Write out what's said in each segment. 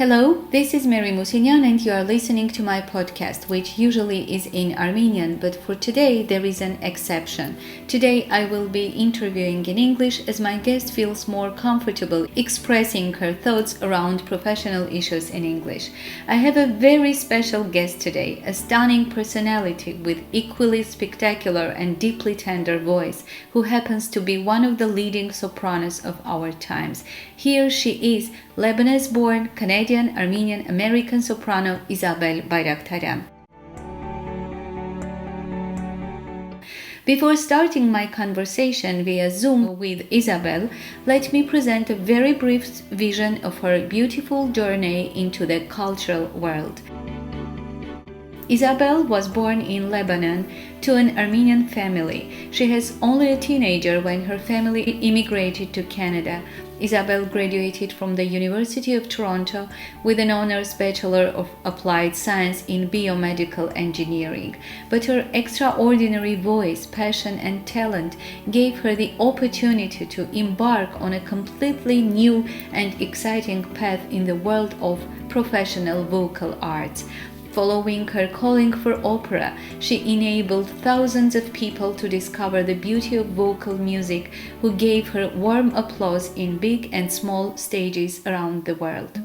Hello, this is Meri Musinyan and you are listening to my podcast, which usually is in Armenian, but for today there is an exception. Today I will be interviewing in English as my guest feels more comfortable expressing her thoughts around professional issues in English. I have a very special guest today, a stunning personality with equally spectacular and deeply tender voice, who happens to be one of the leading sopranos of our times. Here she is, Lebanese-born Canadian-Armenian-American soprano Isabel Bayrakdarian. Before starting my conversation via Zoom with Isabel, let me present a very brief vision of her beautiful journey into the cultural world. Isabel was born in Lebanon to an Armenian family. She was only a teenager when her family immigrated to Canada. Isabel graduated from the University of Toronto with an honors Bachelor of Applied Science in Biomedical Engineering. But her extraordinary voice, passion, and talent gave her the opportunity to embark on a completely new and exciting path in the world of professional vocal arts. Following her calling for opera, she enabled thousands of people to discover the beauty of vocal music, who gave her warm applause in big and small stages around the world.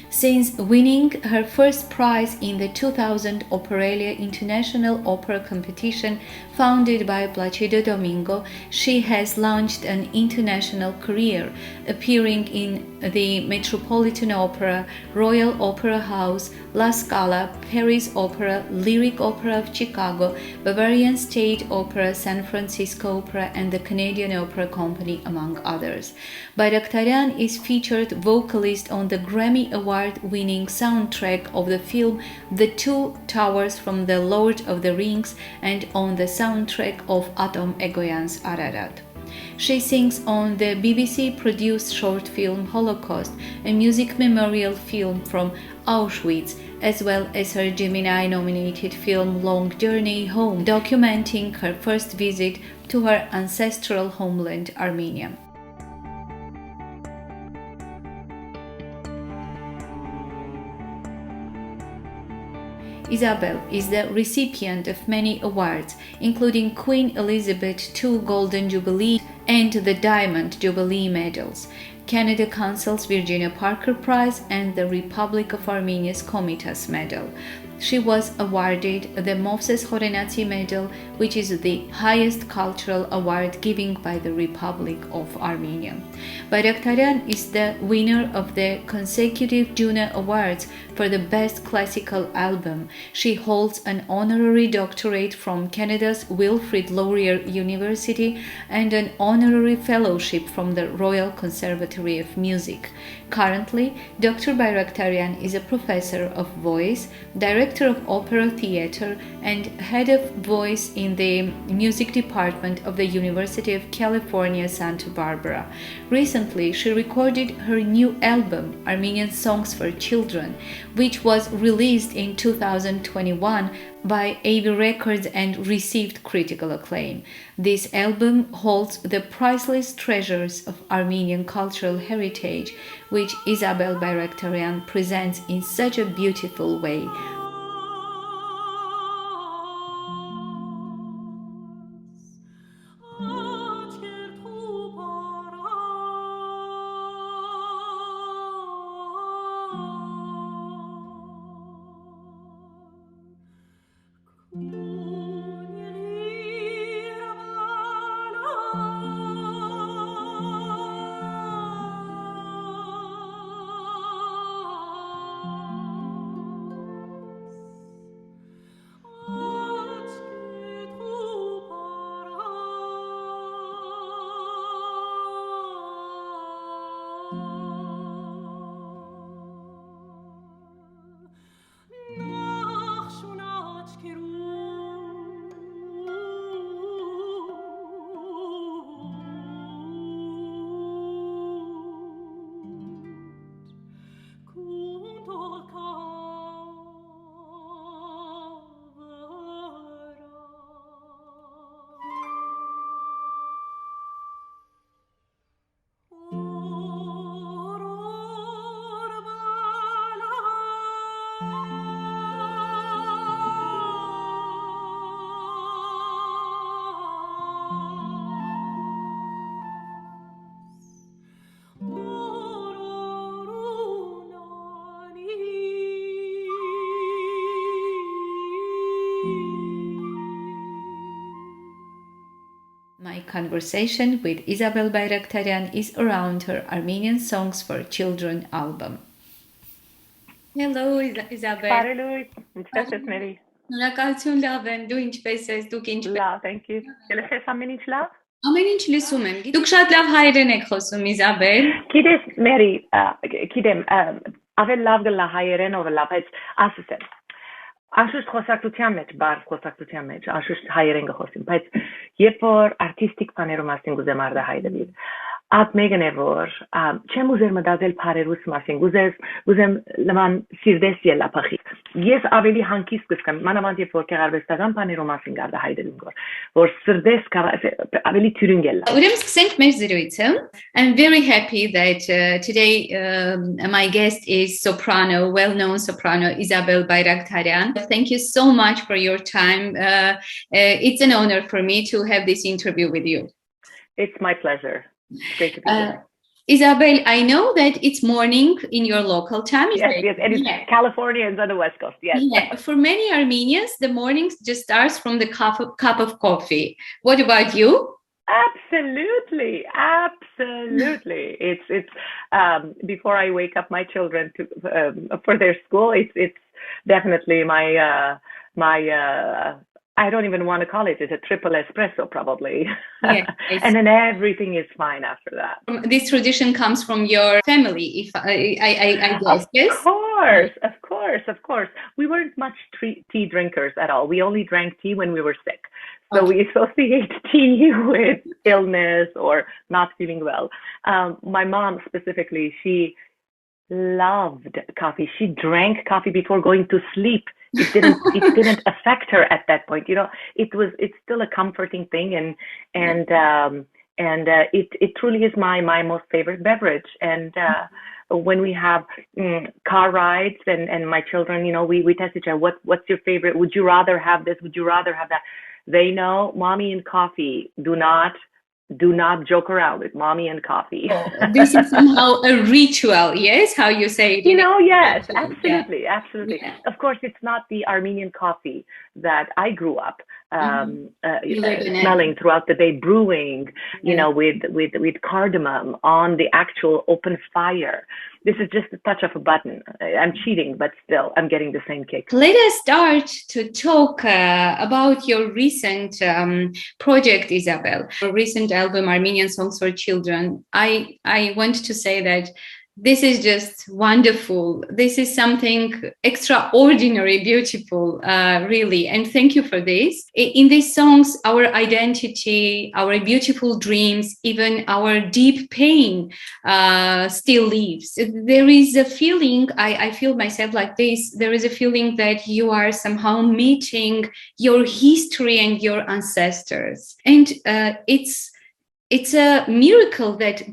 Since winning her first prize in the 2000 Operalia International Opera Competition founded by Placido Domingo, she has launched an international career, appearing in the Metropolitan Opera, Royal Opera House, La Scala, Paris Opera, Lyric Opera of Chicago, Bavarian State Opera, San Francisco Opera, and the Canadian Opera Company, among others. Bayrakdarian is featured vocalist on the Grammy Award-winning soundtrack of the film The Two Towers from The Lord of the Rings and on the soundtrack of Atom Egoyan's Ararat. She sings on the BBC-produced short film Holocaust, a music memorial film from Auschwitz, as well as her Gemini-nominated film Long Journey Home, documenting her first visit to her ancestral homeland, Armenia. Isabel is the recipient of many awards, including Queen Elizabeth II Golden Jubilee and the Diamond Jubilee medals, Canada Council's Virginia Parker Prize, and the Republic of Armenia's Komitas Medal. She was awarded the Movses Khorenatsi Medal, which is the highest cultural award given by the Republic of Armenia. Bayrakdarian is the winner of the consecutive Juno Awards for the Best Classical Album. She holds an honorary doctorate from Canada's Wilfrid Laurier University and an honorary fellowship from the Royal Conservatory of Music. Currently, Dr. Bayrakdarian is a professor of voice, director of opera theater, and head of voice in the music department of the University of California, Santa Barbara. Recently, she recorded her new album, Armenian Songs for Children, which was released in 2021 by AVIE Records and received critical acclaim. This album holds the priceless treasures of Armenian cultural heritage, which Isabel Bayrakdarian presents in such a beautiful way. My conversation with Isabel Bayrakdarian is around her Armenian Songs for Children album. Hello, Isabel. Բարելույթ, ինչպես ես Մերի։ Շնորհակալություն, լավ եմ, դու ինչպես ես, դուք ինչպես։ Լավ, thank you։ Գիտես ամեն ինչ լավ։ Ամեն ինչ լսում եմ։ Դուք շատ լավ հայերեն եք խոսում, Իսաբել։ Գիտես Մերի, գիտեմ, ավել լավ գլա հայերեն ով լավ, բայց ասեմ։ Անշուշտ խոսակցության մեջ, բարձ խոսակցության մեջ, անշուշտ հայերեն գխոսím, բայց երբ որ արտիստիկ բաներում ասին գուզեմ արդահայտել, at մեկն է որ չեմ ուզեր մտածել բարերուս մասին, գուզեմ նման սիրտես ելափախի։ Ես ավելի հանգիստ կսկամ, մանավանդ երբ որ գեղարվեստական բաներում մասին արդահայտել որ սրտես ավելի թյուրին գելա։ Ուրեմն սկսենք մեր զրույցը. I'm very happy that today my guest is soprano, well-known soprano Isabel Bayrakdarian. Thank you so much for your time. It's an honor for me to have this interview with you. It's my pleasure. It's great to be here. Isabel, I know that it's morning in your local time. Yes, and it's Californians on the West Coast, yes. Yeah. For many Armenians, the morning just starts from the cup of coffee. What about you? Absolutely. It's before I wake up my children for their school, it's definitely my I don't even want to call it. It's a triple espresso, probably. Yeah, and then everything is fine after that. This tradition comes from your family, if I guess. Yes? Of course. We weren't much tea drinkers at all. We only drank tea when we were sick. So we associate tea with illness or not feeling well. My mom specifically, she loved coffee. She drank coffee before going to sleep. It didn't affect her at that point. You know, it's still a comforting thing, and it truly is my most favorite beverage. And when we have car rides and my children, you know, we test each other. What's your favorite? Would you rather have this? Would you rather have that? They know mommy and coffee. Do not joke around with mommy and coffee. This is somehow a ritual, yes? How you say it? You know, yes, absolutely. Yeah. Of course, it's not the Armenian coffee that I grew up smelling throughout the day, brewing, you know, with cardamom on the actual open fire. This is just a touch of a button. I'm cheating, but still, I'm getting the same kick. Let us start to talk about your recent project, Isabel. Your recent album, Armenian Songs for Children. I want to say that this is just wonderful. This is something extraordinary, beautiful, really. And thank you for this. In these songs, our identity, our beautiful dreams, even our deep pain still lives. There is a feeling, I feel myself like this, there is a feeling that you are somehow meeting your history and your ancestors. And it's a miracle that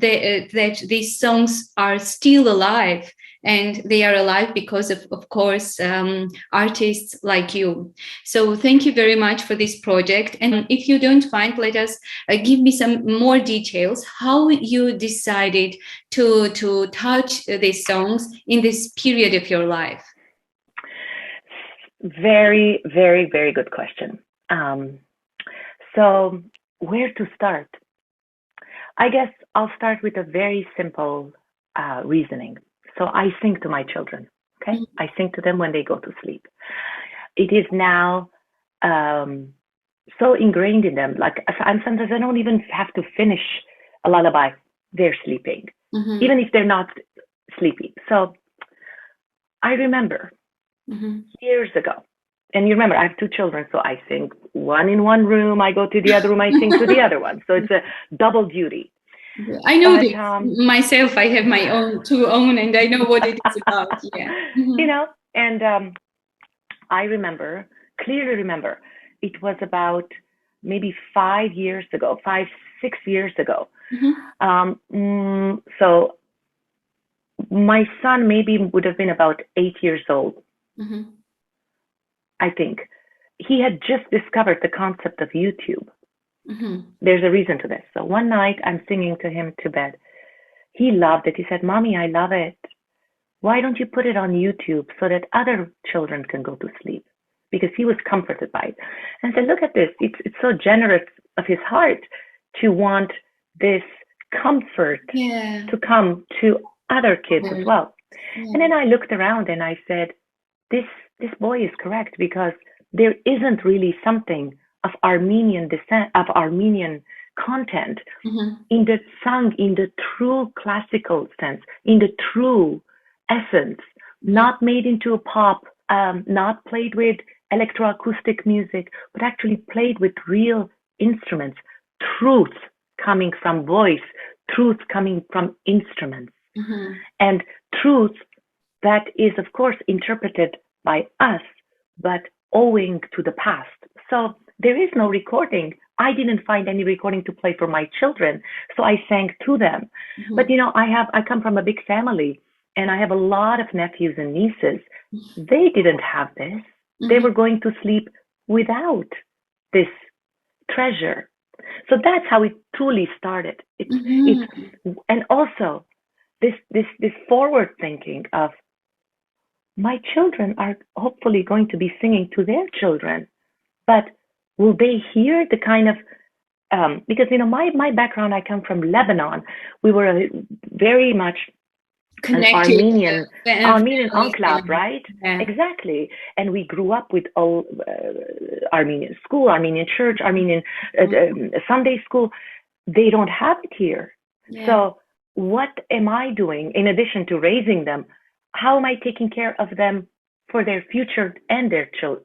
these songs are still alive, and they are alive because of course, artists like you. So thank you very much for this project. And if you don't mind, let us give me some more details how you decided to touch these songs in this period of your life. Very, very, very good question. So where to start? I guess I'll start with a very simple reasoning. So I sing to my children, okay? I sing to them when they go to sleep. It is now so ingrained in them. Like, sometimes I don't even have to finish a lullaby. They're sleeping, even if they're not sleepy. So I remember years ago, and you remember I have two children, so I sing one in one room, I go to the other room, I sing to the other one. So it's a double duty. I know this myself. I have my two own, and I know what it is about. Yeah, you know, and I clearly remember, it was about maybe 5 years ago, 6 years ago. So my son maybe would have been about 8 years old. I think he had just discovered the concept of YouTube. There's a reason to this. So one night I'm singing to him to bed. He loved it. He said, "Mommy, I love it. Why don't you put it on YouTube so that other children can go to sleep?" Because he was comforted by it. And I said, "Look at this. It's so generous of his heart to want this comfort to come to other kids as well." And then I looked around and I said, this boy is correct, because there isn't really something of Armenian descent, of Armenian content in the sung in the true classical sense, in the true essence, not made into a pop, not played with electroacoustic music, but actually played with real instruments, truth coming from voice, truth coming from instruments, and truth that is, of course, interpreted by us, but owing to the past. So there is no recording. I didn't find any recording to play for my children, so I sang to them. But you know, I come from a big family, and I have a lot of nephews and nieces. They didn't have this. They were going to sleep without this treasure. So that's how it truly started. And also this forward thinking of, my children are hopefully going to be singing to their children, but will they hear the kind of, because, you know, my background, I come from Lebanon. We were very much connected, an Armenian enclave, right? Yeah. Exactly. And we grew up with all Armenian school, Armenian church, Armenian Sunday school. They don't have it here. Yeah. So what am I doing in addition to raising them? How am I taking care of them for their future and their children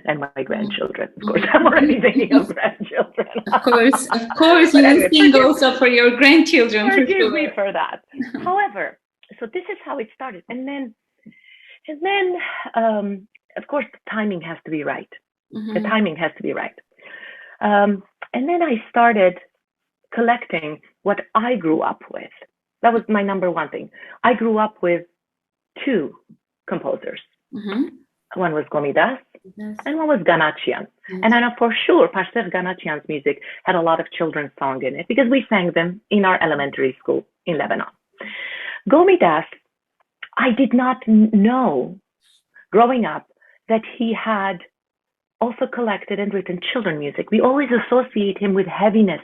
and my grandchildren? Of course, I'm already thinking of grandchildren. Of course, you will sing also for your grandchildren. Forgive me for that. However, so this is how it started, and then, of course, the timing has to be right. The timing has to be right. And then I started collecting what I grew up with. That was my number one thing. I grew up with two composers. One was Gomidas, and one was Կանաչյան. And I know for sure Բարսեղ Կանաչյան's music had a lot of children's song in it, because we sang them in our elementary school in Lebanon. Gomidas, I did not know growing up that he had also collected and written children music. We always associate him with heaviness.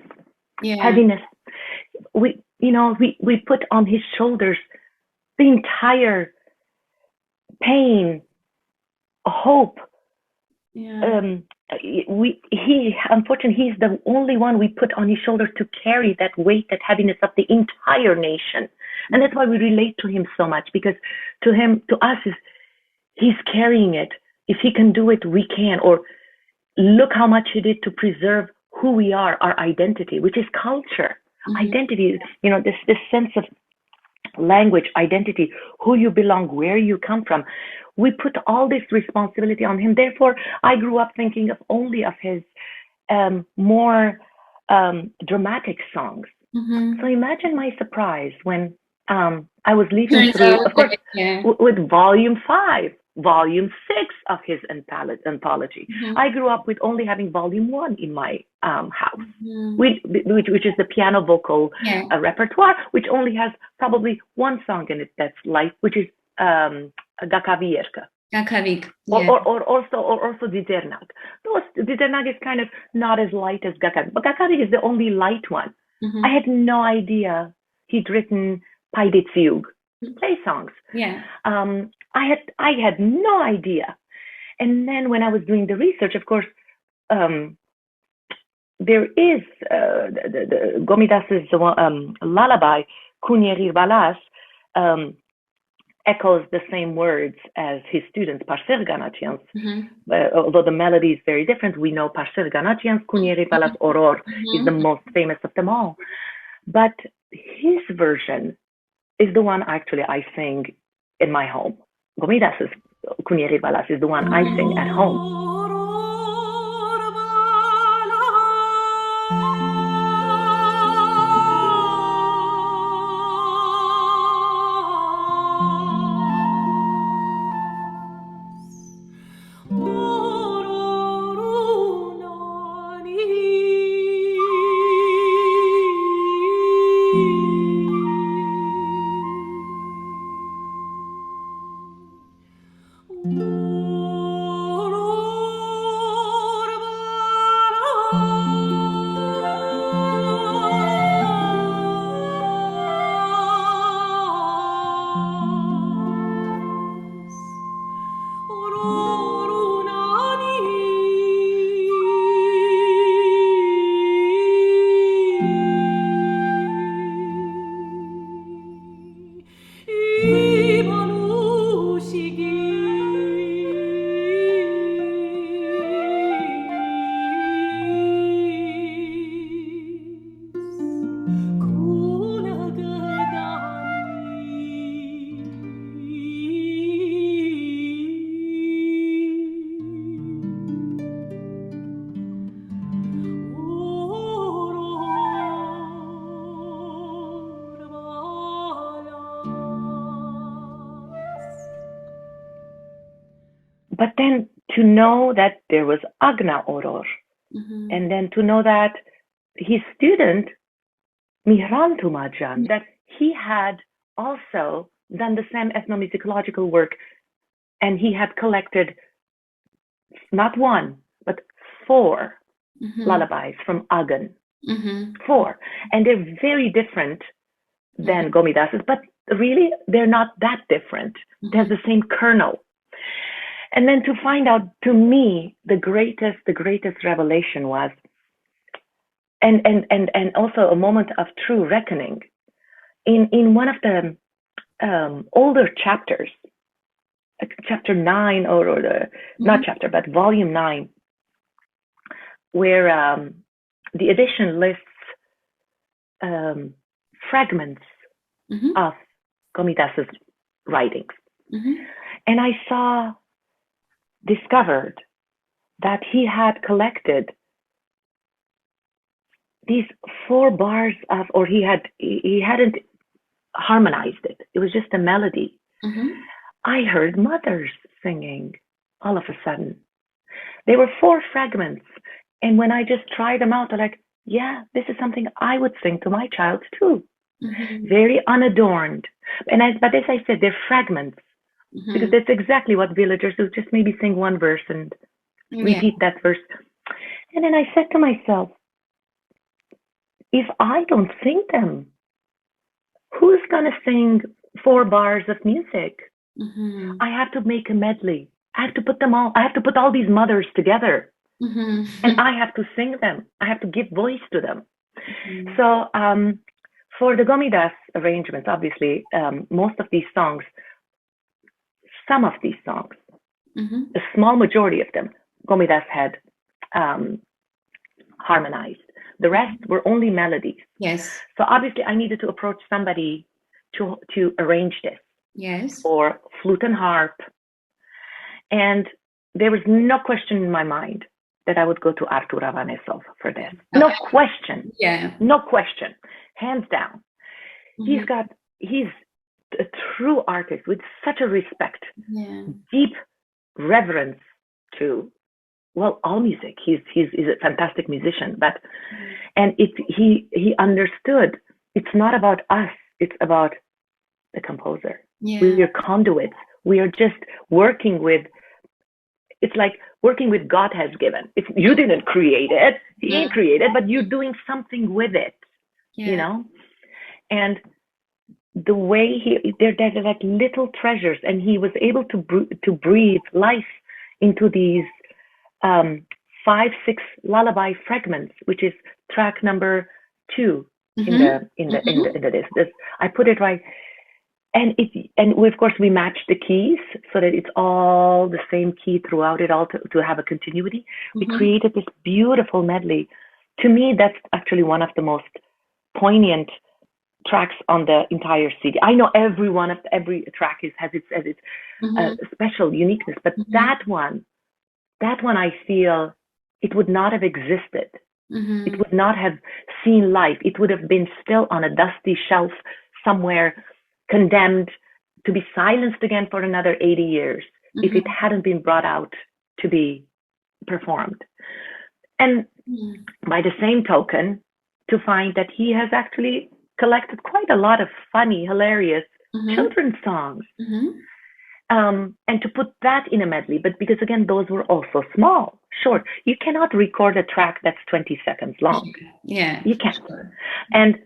Heaviness. We put on his shoulders the entire pain, hope. Unfortunately, he's the only one we put on his shoulders to carry that weight, that heaviness of the entire nation. And that's why we relate to him so much, because to us, he's carrying it. If he can do it, we can. Or look how much he did to preserve who we are, our identity, which is culture. Identity, this sense of language, identity, who you belong, where you come from. We put all this responsibility on him. Therefore, I grew up thinking only of his more dramatic songs. So imagine my surprise when I was leaving through, of course, with volume 5, volume 6 of his anthology. I grew up with only having volume 1 in my house, which is the piano vocal repertoire, which only has probably one song in it that's live, which is Gakavi Yerka, Gakavik. Or also Diternak. Diternak is kind of not as light as Gakavik, but Gakavik is the only light one. I had no idea he'd written Paiditsiug, play songs. Yeah. I had no idea. And then when I was doing the research, of course, there is the Gomidas's lullaby, Kunyerir Balas, echoes the same words as his students, Barσեղ Կանաչյան's. Although the melody is very different, we know Barսեղ Կանաչյան's Kunyerir Balas Oror is the most famous of them all. But his version is the one actually I sing in my home. Gomidas's Kunyerir Balas is the one I sing at home. But then to know that there was Agna Oror, and then to know that his student, Miհրան Թումաջյանի, that he had also done the same ethnomusicological work, and he had collected not one, but 4 lullabies from Agan. 4. And they're very different than Gomidas's, but really they're not that different. They have the same kernel. And then to find out, to me, the greatest revelation was, and also a moment of true reckoning, in one of the older chapters, chapter 9, or the not chapter, but volume 9, where the edition lists fragments of Gomidas's writings, and I discovered that he had collected these 4 bars of, or he hadn't harmonized it. It was just a melody. I heard mothers singing all of a sudden. There were 4 fragments, and when I just tried them out, I'm like, yeah, this is something I would sing to my child too. Very unadorned. But as I said, they're fragments. Because that's exactly what villagers do, just maybe sing one verse and repeat that verse. And then I said to myself, if I don't sing them, who's going to sing 4 bars of music? I have to make a medley. I have to put them all, I have to put all these mothers together. And I have to sing them. I have to give voice to them. So for the Gomidas arrangements, obviously, most of these songs, some of these songs, a small majority of them, Gomidas had harmonized. The rest were only melodies. Yes. So obviously I needed to approach somebody to arrange this. Yes. For flute and harp. And there was no question in my mind that I would go to Artur Avanesov for this. No question. Yeah. No question. Hands down. He's a true artist with such a respect, deep reverence to, well, all music. He's a fantastic musician, but he understood it's not about us, it's about the composer. We're conduits. We are just working with, it's like working with God has given. You didn't create it, He didn't create it, but you're doing something with it, you know? And the way they're like little treasures, and he was able to breathe life into these 5-6 lullaby fragments, which is track number 2 in the list. I put it right. And we, of course, we matched the keys so that it's all the same key throughout it all to have a continuity. We created this beautiful medley. To me, that's actually one of the most poignant tracks on the entire CD. I know every track has its special uniqueness, but that one I feel it would not have existed. It would not have seen life. It would have been still on a dusty shelf somewhere, condemned to be silenced again for another 80 years if it hadn't been brought out to be performed. And by the same token, to find that he has actually collected quite a lot of funny, hilarious children's songs. And to put that in a medley, but because again, those were also small, short. You cannot record a track that's 20 seconds long. Yeah. You can't. And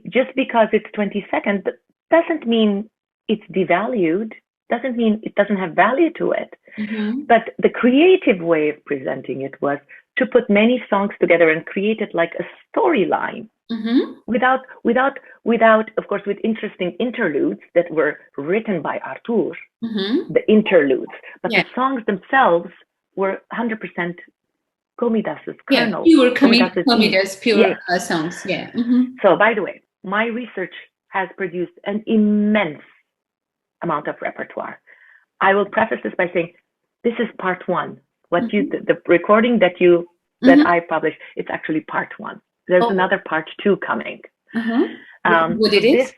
just because it's 20 seconds doesn't mean it's devalued, doesn't mean it doesn't have value to it. But the creative way of presenting it was to put many songs together and create it like a storyline. Without, of course, with interesting interludes that were written by Artur, the interludes. But the songs themselves were 100% Komidas's kernel. Pure Komidas, pure songs. Yeah. So, by the way, my research has produced an immense amount of repertoire. I will preface this by saying this is part 1. The recording that I published, it's actually part 1. There's another part 2 coming. What it is?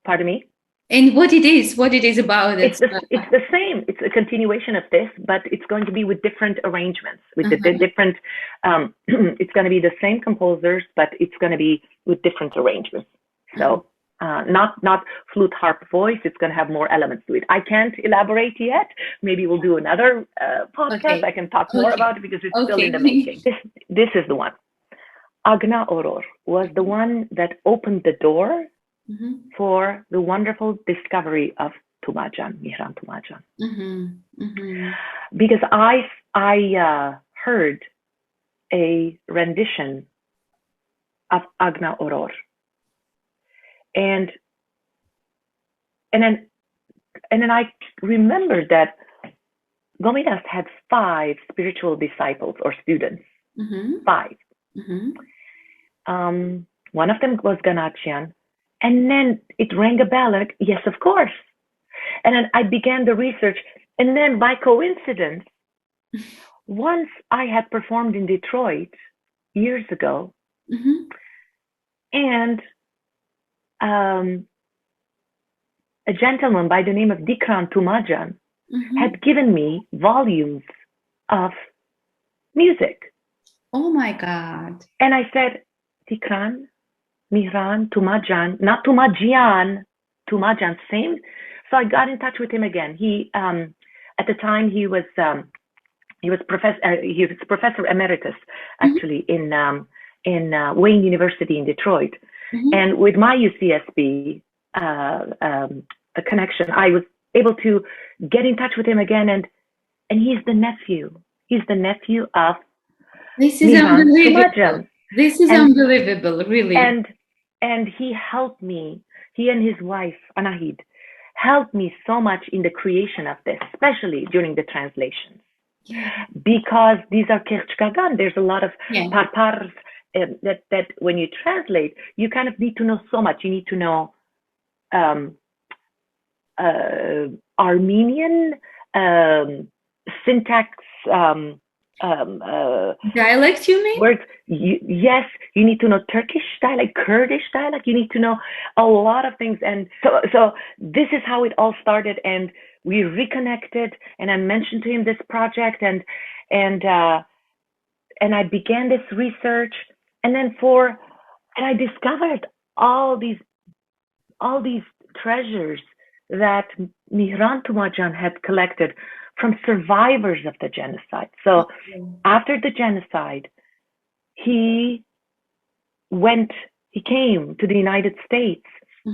Pardon me? And what it is about? It's the same. It's a continuation of this, but it's going to be with different arrangements, with the different, it's going to be the same composers, but it's going to be with different arrangements. So not flute, harp, voice. It's going to have more elements to it. I can't elaborate yet. Maybe we'll do another podcast. I can talk more about it because it's still in the making. This is the one. Agna Oror was the one that opened the door for the wonderful discovery of Thumajyan, Miҳран Thumajyan. Because I heard a rendition of Agna Oror. And then I remembered that Gomidas had 5 spiritual disciples or students. 5. One of them was Ганачян, and then it rang a bell. Like, yes, of course. And then I began the research, and then by coincidence, once I had performed in Detroit years ago, and a gentleman by the name of Dikran Thumajyan had given me volumes of music. Oh my God. And I said, Dikran, Miҳран Thumajyan, not Thumajyan, Thumajyan, same. So I got in touch with him again. He, at the time, he was professor emeritus, actually, in Wayne University in Detroit. And with my UCSB a connection, I was able to get in touch with him again, and he's the nephew. He's the nephew of This is Miҳrан unbelievable. Thumajyan. This is unbelievable, really. And he helped me. He and his wife Anahid helped me so much in the creation of this, especially during the translations, because these are kirchkagan. There's a lot of parpars that when you translate, you kind of need to know so much. You need to know Armenian syntax. Dialect, you mean? Words. Yes, you need to know Turkish dialect, Kurdish dialect. You need to know a lot of things. And so this is how it all started. And we reconnected. And I mentioned to him this project, and I began this research. And then I discovered all these treasures that Miհրան Թումաջյան had collected from survivors of the genocide. So after the genocide, he came to the United States,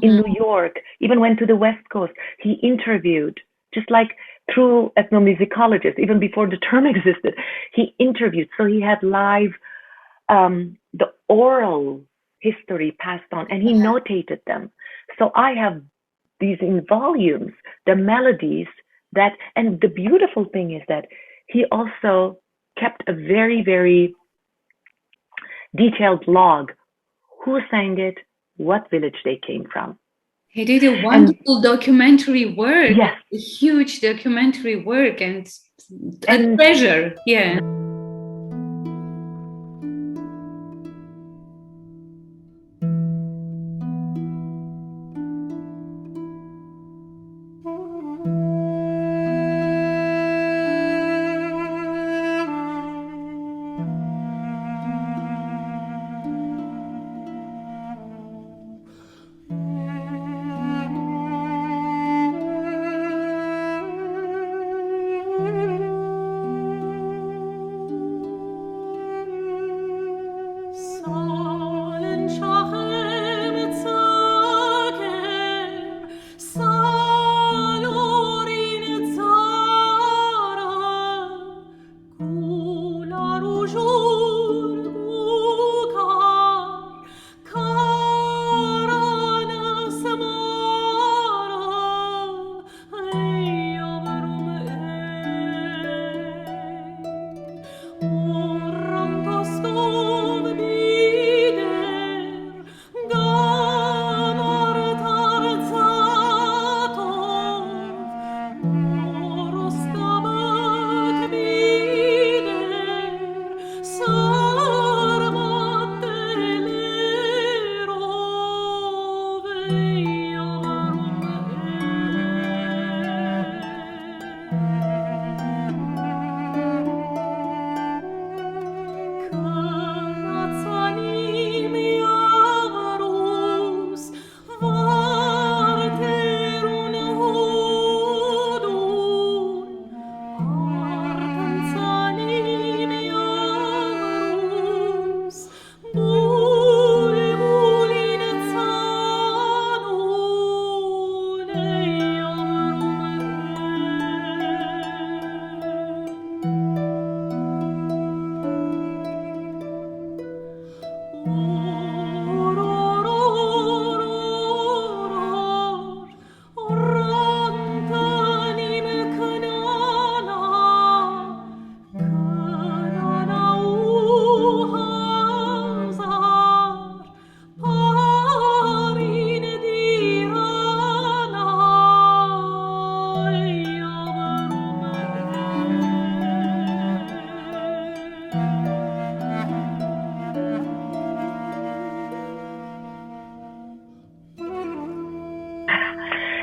in New York, even went to the West Coast. He interviewed, just like through ethnomusicologists, even before the term existed, he interviewed. So he had live, the oral history passed on, and he notated them. So I have these in volumes, the melodies that, and the beautiful thing is that he also kept a very, very detailed log. Who sang it, what village they came from. He did a wonderful documentary work, yes, a huge documentary work, and a treasure, yeah.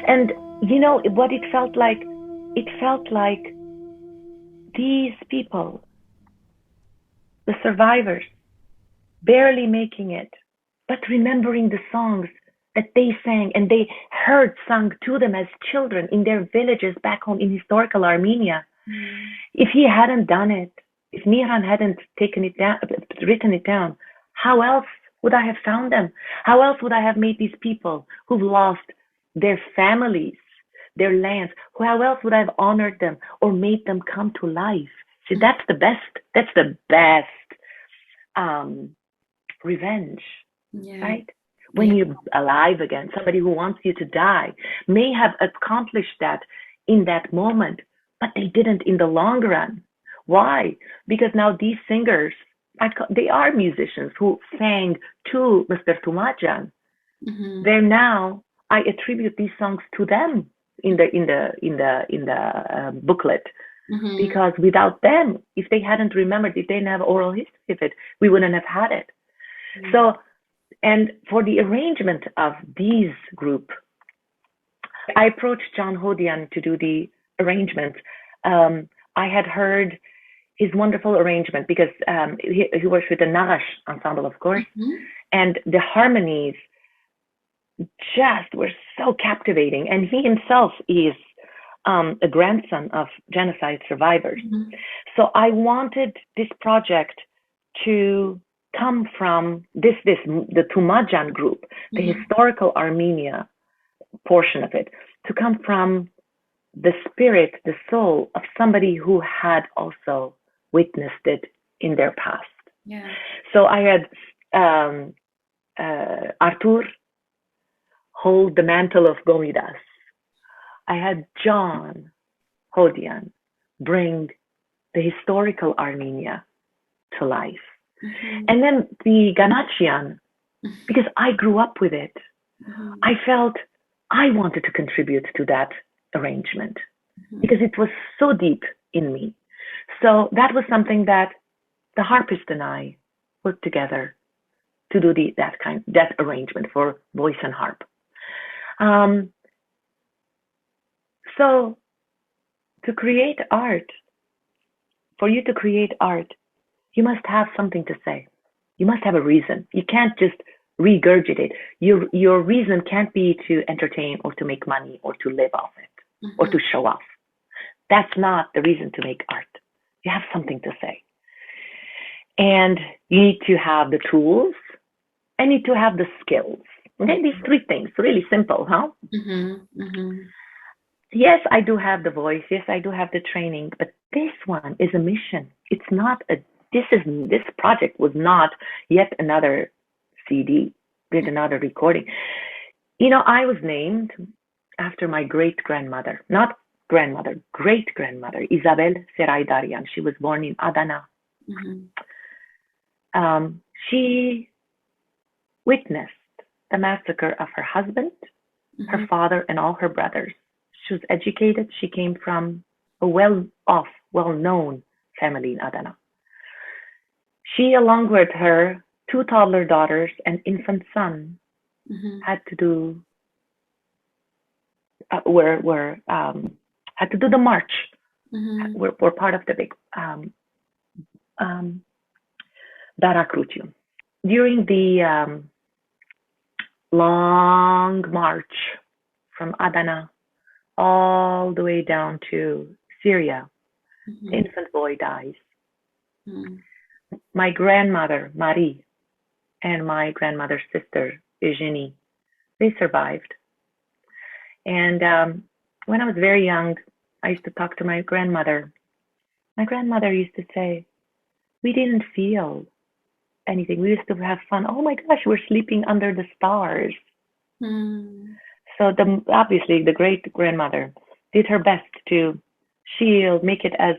And you know what it felt like? It felt like these people, the survivors, barely making it, but remembering the songs that they sang and they heard sung to them as children in their villages back home in historical Armenia. If he hadn't done it, if Miҳрան hadn't taken it down, written it down, how else would I have found them? How else would I have made these people who've lost their families, their lands? How else would I have honored them or made them come to life? See, that's the best revenge, right? When you're alive again, somebody who wants you to die may have accomplished that in that moment, but they didn't in the long run. Why? Because now these singers, they are musicians who sang to Mr. Thumajyan. They're now, I attribute these songs to them in the booklet. Because without them, if they hadn't remembered, if they didn't have oral history of it, we wouldn't have had it. So, and for the arrangement of these group, I approached John Hodian to do the arrangement. I had heard his wonderful arrangement because he works with the Nagash ensemble, of course, and the harmonies just were so captivating. And he himself is a grandson of genocide survivors. So I wanted this project to come from the Thumajyan group, the historical Armenia portion of it, to come from the spirit, the soul of somebody who had also witnessed it in their past. Yeah. So I had Artur hold the mantle of Gomidas. I had John Hodian bring the historical Armenia to life. And then the Ghanachian, because I grew up with it, I felt I wanted to contribute to that arrangement because it was so deep in me. So that was something that the harpist and I worked together to do that arrangement for voice and harp. So to create art, for you to create art, you must have something to say. You must have a reason. You can't just regurgitate. Your reason can't be to entertain or to make money or to live off it or to show off. That's not the reason to make art. You have something to say. And you need to have the tools and you need to have the skills. Okay, these three things, really simple, huh? Yes, I do have the voice. Yes, I do have the training, but this one is a mission. It's not this project was not yet another CD, yet another recording. You know, I was named after my great-grandmother, not grandmother, great-grandmother, Isabel Bayrakdarian. She was born in Adana. She witnessed the massacre of her husband, her father, and all her brothers. She was educated. She came from a well-off, well-known family in Adana. She, along with her two toddler daughters and infant son, had to do had to do the march. Were part of the big Barakrutyum. During the long march from Adana all the way down to Syria, the infant boy dies. My grandmother, Meri, and my grandmother's sister, Eugenie, they survived. And when I was very young, I used to talk to my grandmother. My grandmother used to say, we didn't feel anything. We used to have fun. Oh my gosh, we're sleeping under the stars. So obviously the great grandmother did her best to shield, make it as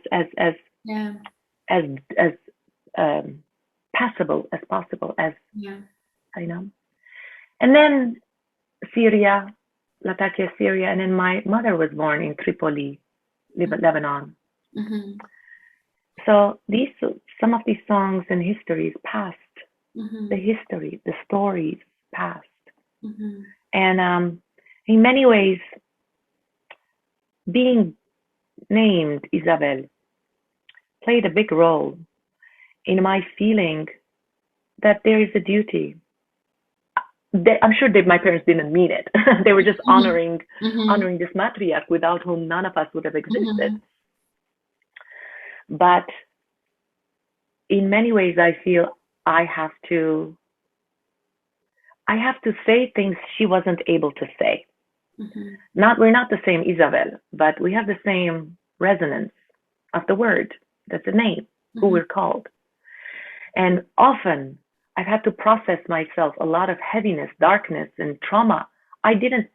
passable as possible as I know. And then Syria, Latakia, Syria, and then my mother was born in Tripoli, Lebanon. So some of these songs and histories passed. The history, the stories passed. And in many ways, being named Isabel played a big role in my feeling that there is a duty. I'm sure that my parents didn't mean it. They were just honoring this matriarch without whom none of us would have existed. But in many ways, I feel I have to say things she wasn't able to say. We're not the same Isabel, but we have the same resonance of the word. That's a name, who we're called. And often I've had to process myself a lot of heaviness, darkness, and trauma. I didn't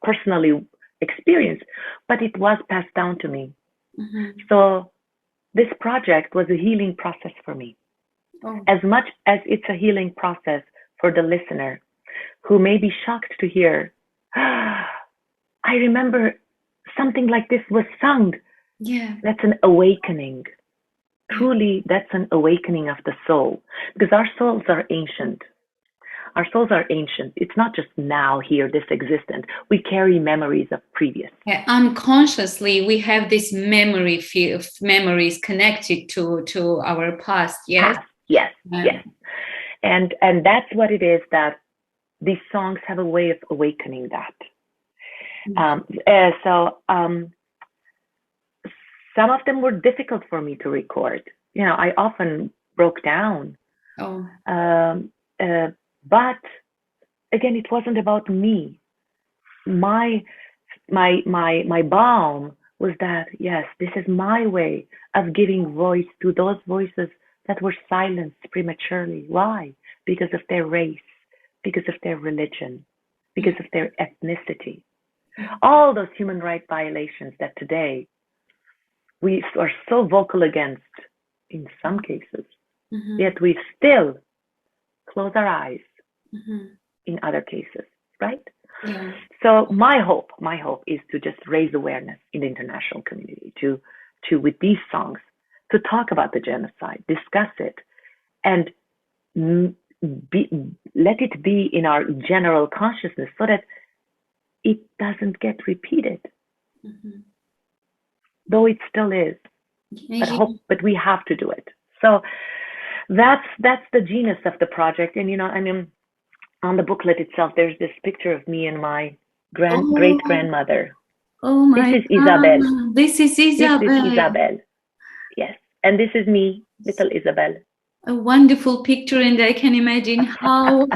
personally experience, but it was passed down to me. So this project was a healing process for me, as much as it's a healing process for the listener who may be shocked to hear, I remember something like this was sung. That's an awakening. Truly, that's an awakening of the soul, because our souls are ancient. Our souls are ancient. It's not just now, here, this existent. We carry memories of previous. Unconsciously, we have this memories connected to our past. Yes. Yes. And that's what it is that these songs have a way of awakening that. Some of them were difficult for me to record. I often broke down. But again, it wasn't about me. My balm was that, yes, this is my way of giving voice to those voices that were silenced prematurely. Why? Because of their race, because of their religion, because of their ethnicity. All those human rights violations that today we are so vocal against in some cases, yet we still close our eyes in other cases, right? Yeah. So my hope is to just raise awareness in the international community, to with these songs, to talk about the genocide, discuss it, and let it be in our general consciousness so that it doesn't get repeated. Though it still is, but we have to do it. So that's the genius of the project. And on the booklet itself, there's this picture of me and my great grandmother. Oh my! This is Isabel. This is Isabel. This is Isabel. Yes, and this is me, little Isabel. A wonderful picture, and I can imagine how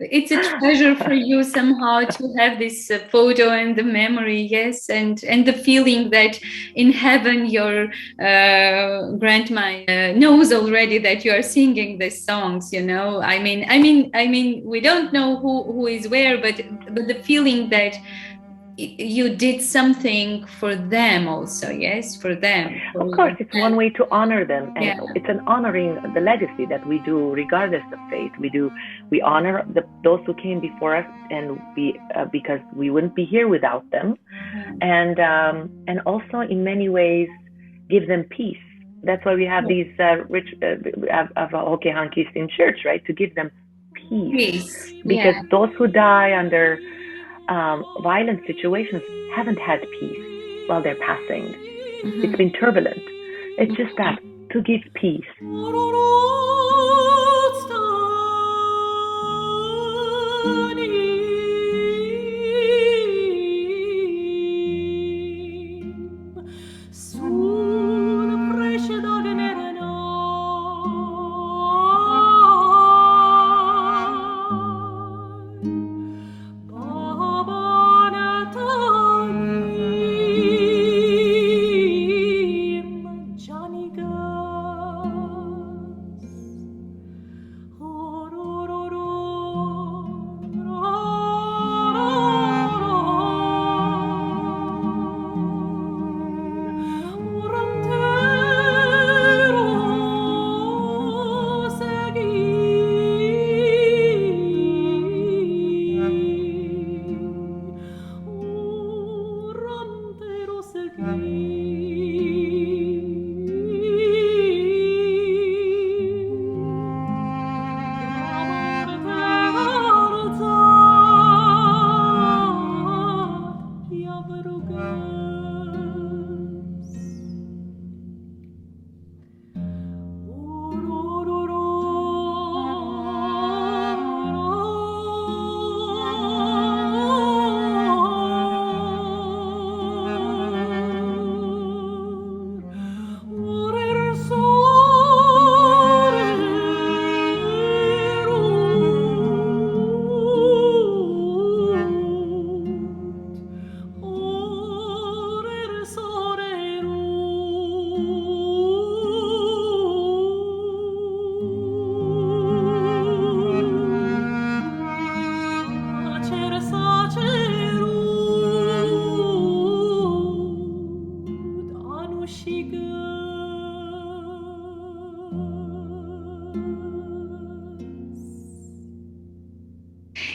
it's a treasure for you somehow to have this photo and the memory, yes, and the feeling that in heaven your grandma knows already that you are singing these songs. I mean, we don't know who is where, but the feeling that you did something for them also, yes, for them. Of course, it's one way to honor them, and it's an honoring the legacy that we do regardless of faith. We honor those who came before us, and because we wouldn't be here without them, and also in many ways give them peace. That's why we have these rich hockey hankies in church, right? To give them peace. Because those who die under violent situations haven't had peace while they're passing. It's been turbulent. It's just that, to give peace.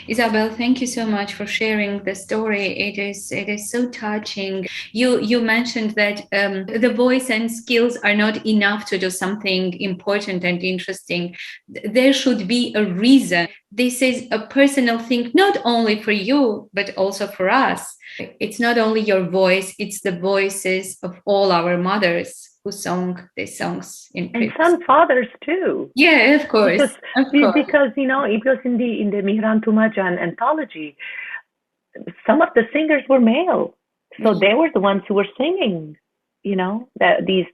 Isabel, thank you so much for sharing the story. It is so touching. You mentioned that the voice and skills are not enough to do something important and interesting. There should be a reason. This is a personal thing, not only for you, but also for us. It's not only your voice, it's the voices of all our mothers who sang these songs in And previous. some fathers too. Yeah, of course. Because you know, it was in the Miհրան Թումաջյանի anthology. Some of the singers were male, so they were the ones who were singing. You know, that these,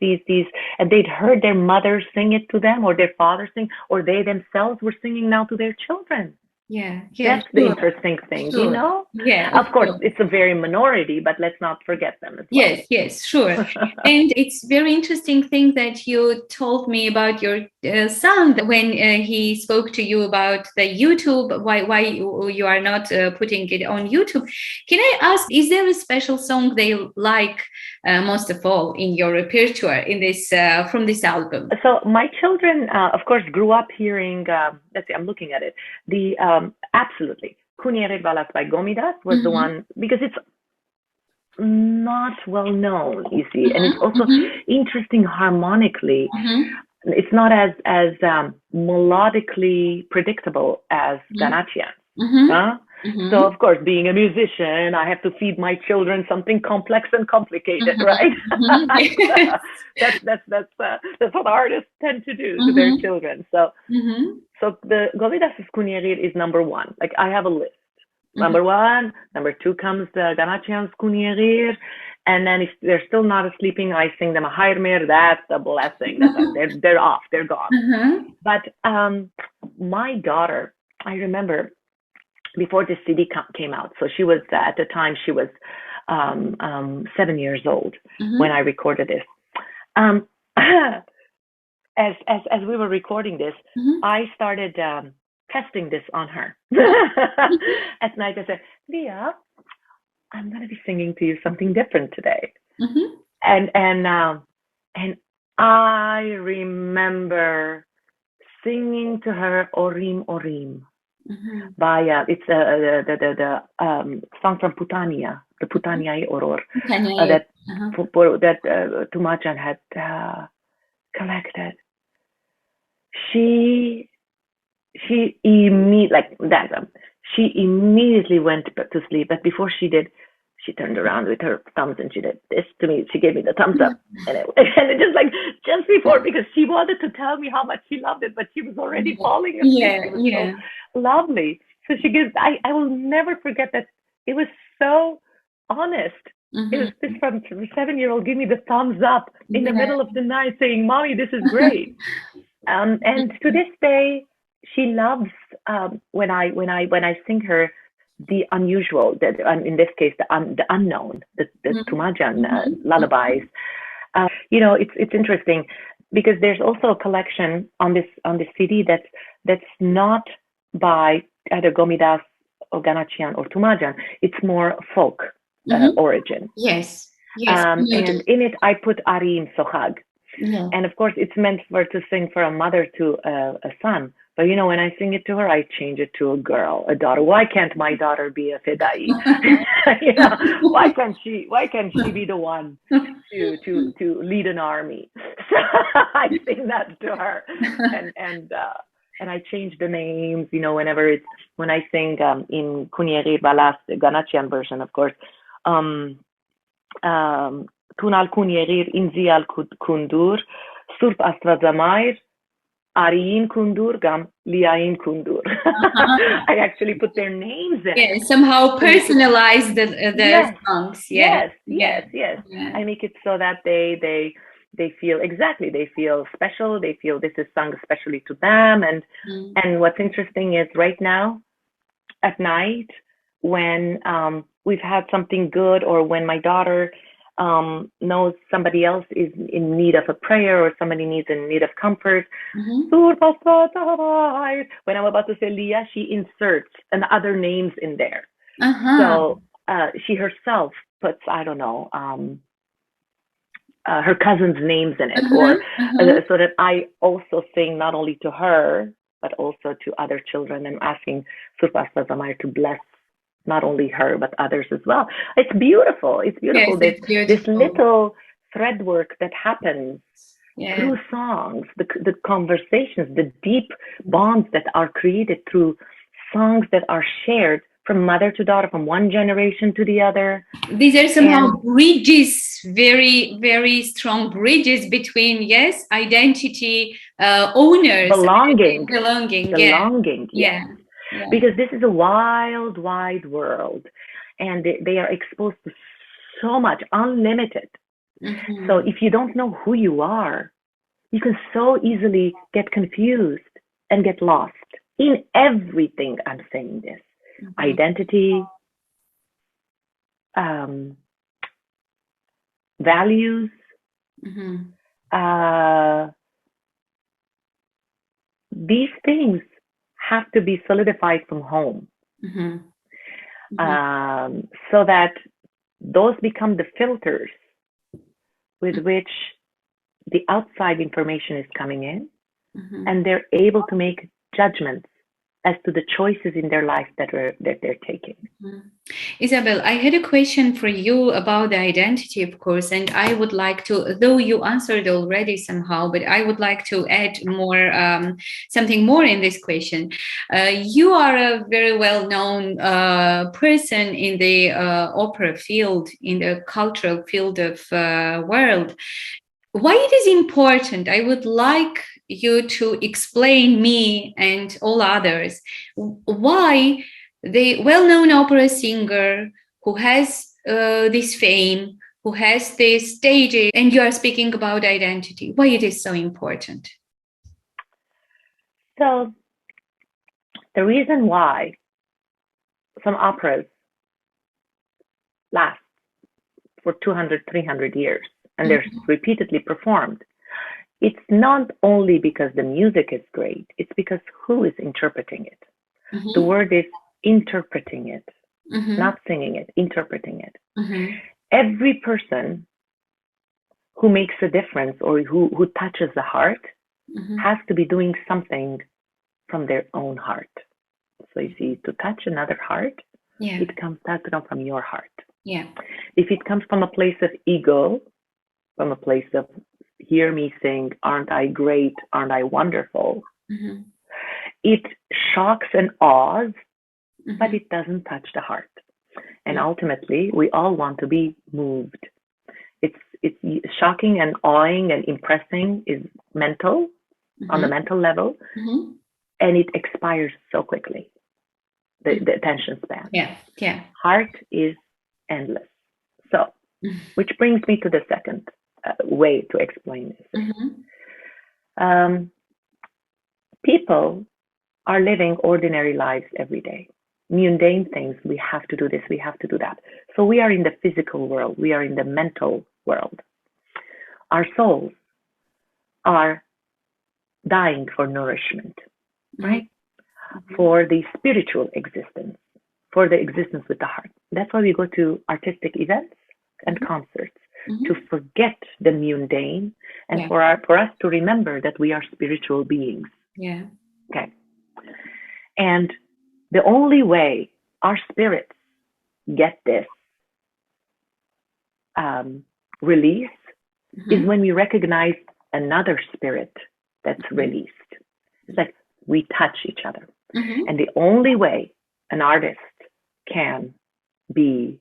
and they'd heard their mothers sing it to them, or their fathers sing, or they themselves were singing now to their children. Yeah, That's the interesting thing, you know? Yeah. Of course, it's a very minority, but let's not forget them as well. Yes, sure. And it's very interesting thing that you told me about your son when he spoke to you about the YouTube, why you are not putting it on YouTube. Can I ask, is there a special song they like most of all in your repertoire in this from this album? So my children, of course, grew up hearing, let's see, I'm looking at it, the absolutely. Kunierit Balas by Gomidas was the one, because it's not well known, you see, and it's also interesting harmonically. It's not as melodically predictable as Կանաչյան. So, of course, being a musician, I have to feed my children something complex and complicated, right? That's what artists tend to do to their children. So, so the Gomidas' Kunierit is number one. Like, I have a list. Number one, number two comes the Կանաչյան's Kunierit, and then if they're still not sleeping, I sing them a Hairmer. That's a blessing. They're off. They're gone. But my daughter, I remember, before this CD came out, so she was at the time she was 7 years old when I recorded this. As we were recording this, I started testing this on her. At night, I said, "Leah, I'm going to be singing to you something different today." And I remember singing to her "Orim Orim." By it's the song from Putania, the Putaniai Oror, that Thumajyan had collected. She immediately went to sleep, but before she did, she turned around with her thumbs and she did this to me. She gave me the thumbs up, and it just before, because she wanted to tell me how much she loved it, but she was already falling asleep. So lovely. So she gives. I will never forget that. It was so honest. It was this from 7-year-old. Give me the thumbs up in the middle of the night, saying, "Mommy, this is great." And to this day, she loves when I sing her the unusual, in this case the unknown, the Thumajyan lullabies. You know, it's interesting because there's also a collection on this CD that's not by either Gomidas or Կանաչյան or Thumajyan. It's more folk origin. Yes. And in it I put Arim Sohag. And of course it's meant to sing for a mother to a son. But you know, when I sing it to her, I change it to a girl, a daughter. Why can't my daughter be a fedai? You know, why can't she be the one to lead an army? So I sing that to her, and I change the names. You know, when I sing in Kunierit Balas, the Կանաչյան version, of course. Tunal Kunierit Inzial Kundur, Surp Astrazamayr, Ariin Kundur, Gam Liain Kundur. I actually put their names in. Yeah, somehow personalize the songs. Yes. I make it so that they feel special. They feel this is sung especially to them. And what's interesting is right now at night when we've had something good, or when my daughter knows somebody else is in need of a prayer, or somebody needs in need of comfort. When I'm about to say Leah, she inserts other names in there. So she herself puts, I don't know, her cousin's names in it, or so that I also sing not only to her but also to other children. I'm asking Surpasta Zamar to bless not only her but others as well. It's beautiful. It's beautiful. Yes, this little thread work that happens through songs, the conversations, the deep bonds that are created through songs that are shared from mother to daughter, from one generation to the other. These are somehow bridges, very, very strong bridges between, yes, identity, owners. Belonging. Yeah. Because this is a wild, wide world, and they are exposed to so much, unlimited. Mm-hmm. So if you don't know who you are, you can so easily get confused and get lost in everything. I'm saying this. Mm-hmm. Identity, values, mm-hmm. These things have to be solidified from home. Mm-hmm. Mm-hmm. So that those become the filters with which the outside information is coming in, mm-hmm. and they're able to make judgments as to the choices in their life that they're taking. Mm-hmm. Isabel, I had a question for you about the identity, of course, and I would like to, though you answered already somehow, but I would like to add more, something more in this question. You are a very well-known person in the opera field, in the cultural field of world. Why it is important? I would like you to explain me and all others why the well-known opera singer who has this fame, who has this stage, and you are speaking about identity, why it is so important? So the reason why some operas last for 200, 300 years, and they're repeatedly performed, it's not only because the music is great, it's because who is interpreting it. Mm-hmm. The word is interpreting it, mm-hmm. not singing it, interpreting it. Mm-hmm. Every person who makes a difference or who touches the heart mm-hmm. has to be doing something from their own heart. So you see, to touch another heart, it has to come from your heart. Yeah. If it comes from a place of ego, from a place of hear me sing, aren't I great, aren't I wonderful, mm-hmm. it shocks and awes, mm-hmm. but it doesn't touch the heart. And ultimately, we all want to be moved. It's shocking and awing and impressing is mental, mm-hmm. on the mental level, mm-hmm. and it expires so quickly, the attention span. Yeah. Heart is endless. So, which brings me to the second way to explain this. Mm-hmm. People are living ordinary lives every day. Mundane things, we have to do this, we have to do that. So we are in the physical world, we are in the mental world. Our souls are dying for nourishment, right? Mm-hmm. For the spiritual existence, for the existence with the heart. That's why we go to artistic events and concerts, mm-hmm. to forget the mundane and for us to remember that we are spiritual beings. Yeah. Okay. And the only way our spirits get this release mm-hmm. is when we recognize another spirit that's mm-hmm. released. It's like we touch each other. Mm-hmm. And the only way an artist can be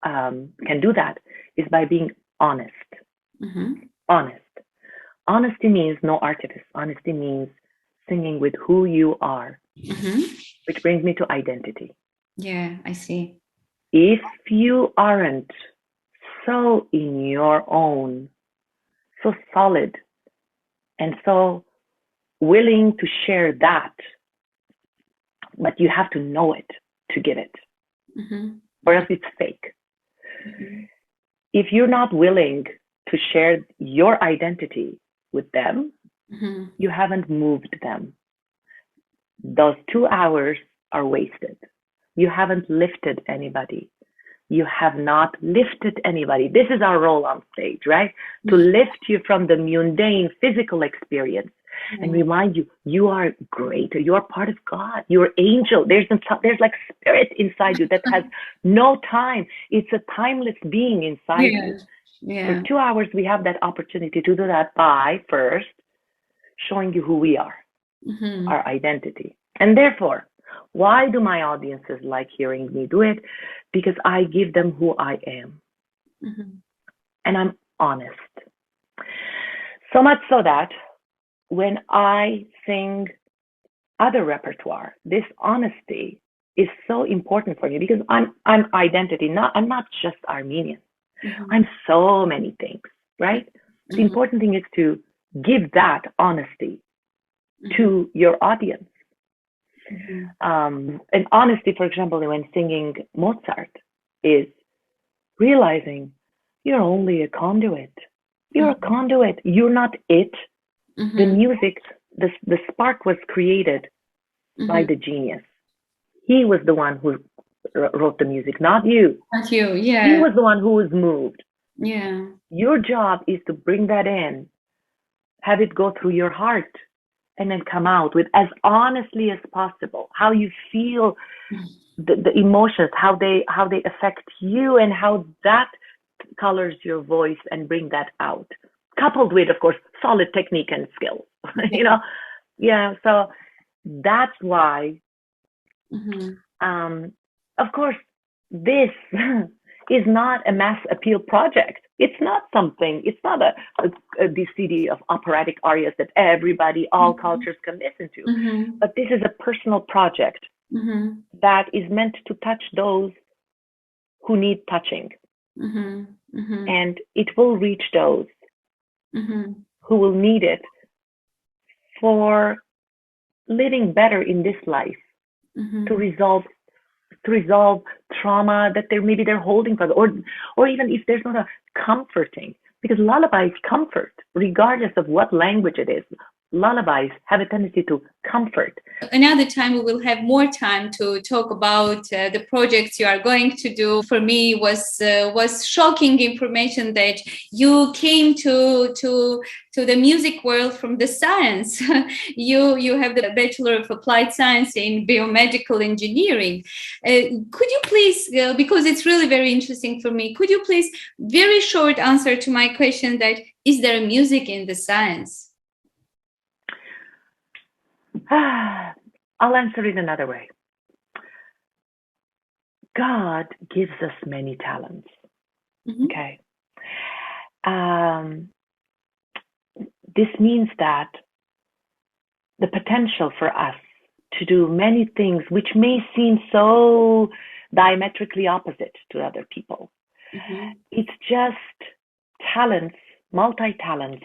can do that is by being honest. Mm-hmm. Honest. Honesty means no artifice. Honesty means singing with who you are, mm-hmm. which brings me to identity. Yeah, I see. If you aren't so in your own, so solid, and so willing to share that, but you have to know it to give it, mm-hmm. or else it's fake. Mm-hmm. If you're not willing to share your identity with them, mm-hmm. you haven't moved them. Those 2 hours are wasted. You haven't lifted anybody. You have not lifted anybody. This is our role on stage, right? Mm-hmm. To lift you from the mundane physical experience mm-hmm. and remind you, you are great. You are part of God. You're angel. There's like spirit inside you that has no time. It's a timeless being inside you. Yeah. For 2 hours, we have that opportunity to do that by first showing you who we are, mm-hmm. our identity. And therefore, Why do my audiences like hearing me do it? Because I give them who I am. And I'm honest. So much so that when I sing other repertoire, this honesty is so important for me because I'm identity. I'm not just Armenian. I'm so many things, right? The important thing is to give that honesty to your audience. And honesty, for example, when singing Mozart, is realizing you're only a conduit. You're a conduit. You're not it. The music, the spark was created by the genius. He was the one who wrote the music, not you. Not you, yeah. He was the one who was moved. Yeah. Your job is to bring that in, have it go through your heart, and then come out with as honestly as possible how you feel, the emotions, how they affect you, and how that colors your voice and bring that out, coupled with, of course, solid technique and skill. Yeah. So that's why, of course, this is not a mass appeal project. It's not the CD of operatic arias that everybody, all cultures can listen to. But this is a personal project that is meant to touch those who need touching. And it will reach those who will need it for living better in this life, to resolve trauma that they're holding for, or even if there's not a comforting, because lullabies comfort regardless of what language it is. Lullabies have a tendency to comfort. Another time we will have more time to talk about the projects you are going to do. For me, was shocking information that you came to the music world from the science. You have the Bachelor of Applied Science in Biomedical Engineering. Could you please, because it's really very interesting for me, could you please very short answer to my question that is there music in the science? I'll answer it another way. God gives us many talents. Okay. This means that the potential for us to do many things which may seem so diametrically opposite to other people. It's just talents, multi-talents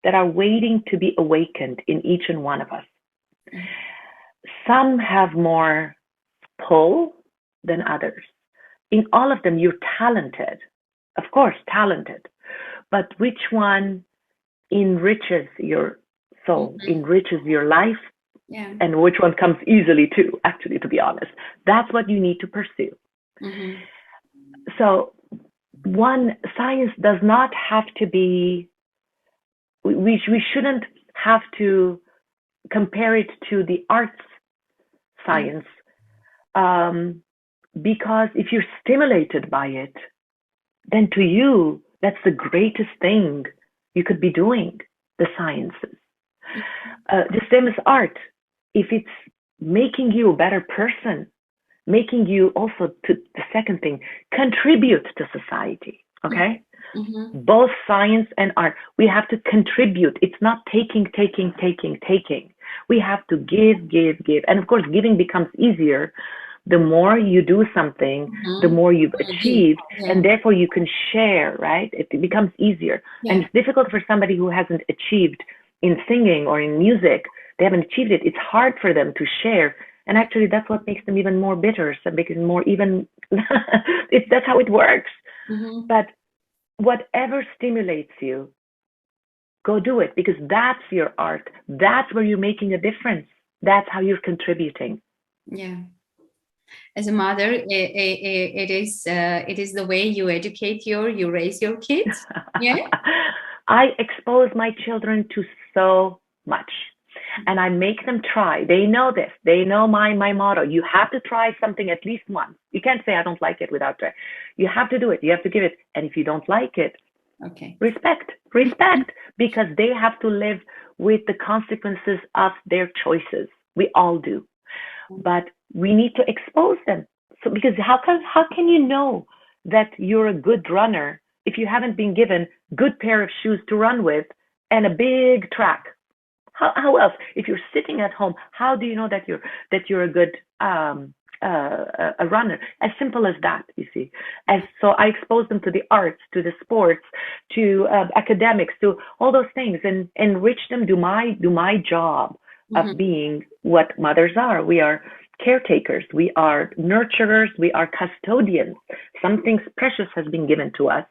that are waiting to be awakened in each and one of us. Some have more pull than others. In all of them, you're talented, of course, talented, but which one enriches your soul, enriches your life, and which one comes easily too, actually, to be honest. That's what you need to pursue. So science does not have to be, we shouldn't have to compare it to the arts science, because if you're stimulated by it, then to you, that's the greatest thing you could be doing, the sciences. The same as art. If it's making you a better person, making you also, to the second thing, contribute to society, okay? Both science and art, we have to contribute. It's not taking. We have to give. And of course, giving becomes easier. The more you do something, the more you've achieved, and therefore you can share, right? It becomes easier. And it's difficult for somebody who hasn't achieved in singing or in music. They haven't achieved it. It's hard for them to share. And actually, that's what makes them even more bitter. So makes it more even, that's how it works. But whatever stimulates you, go do it, because that's your art. That's where you're making a difference. That's how you're contributing. Yeah. As a mother, it is the way you educate you raise your kids. Yeah. I expose my children to so much, and I make them try. They know this. They know my motto. You have to try something at least once. You can't say I don't like it without trying. You have to do it. You have to give it. And if you don't like it, respect, because they have to live with the consequences of their choices. We all do. But we need to expose them. So because how can you know that you're a good runner if you haven't been given good pair of shoes to run with and a big track? How else? If you're sitting at home, how do you know that you're a good a runner? As simple as that, you see. So I expose them to the arts, to the sports, to academics, to all those things, and enrich them. Do my job of being what mothers are. We are caretakers. We are nurturers. We are custodians. Something precious has been given to us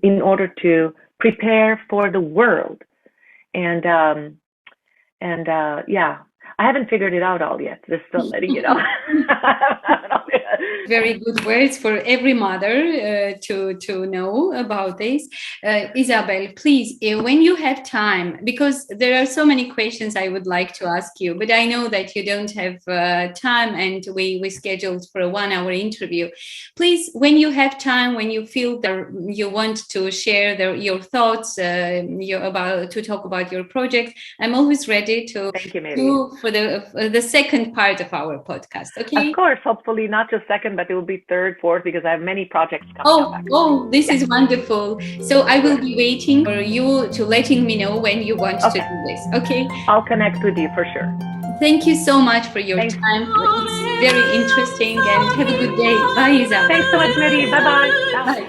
in order to prepare for the world. And yeah, I haven't figured it out all yet. Just still letting you know. Very good words for every mother to know about this. Isabel, please, when you have time, because there are so many questions I would like to ask you, but I know that you don't have time, and we scheduled for a 1-hour interview. Please, when you have time, when you feel that you want to share your thoughts to talk about your project, I'm always ready to do for the second part of our podcast. Okay. Of course, hopefully not just second, but it will be third, fourth, because I have many projects coming up. Oh, this is wonderful. So I will be waiting for you to letting me know when you want to do this. Okay. I'll connect with you for sure. Thank you so much for your time. It's very interesting, and have a good day. Bye, Isabel. Thanks so much, Meri. Bye-bye. Bye.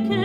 Bye.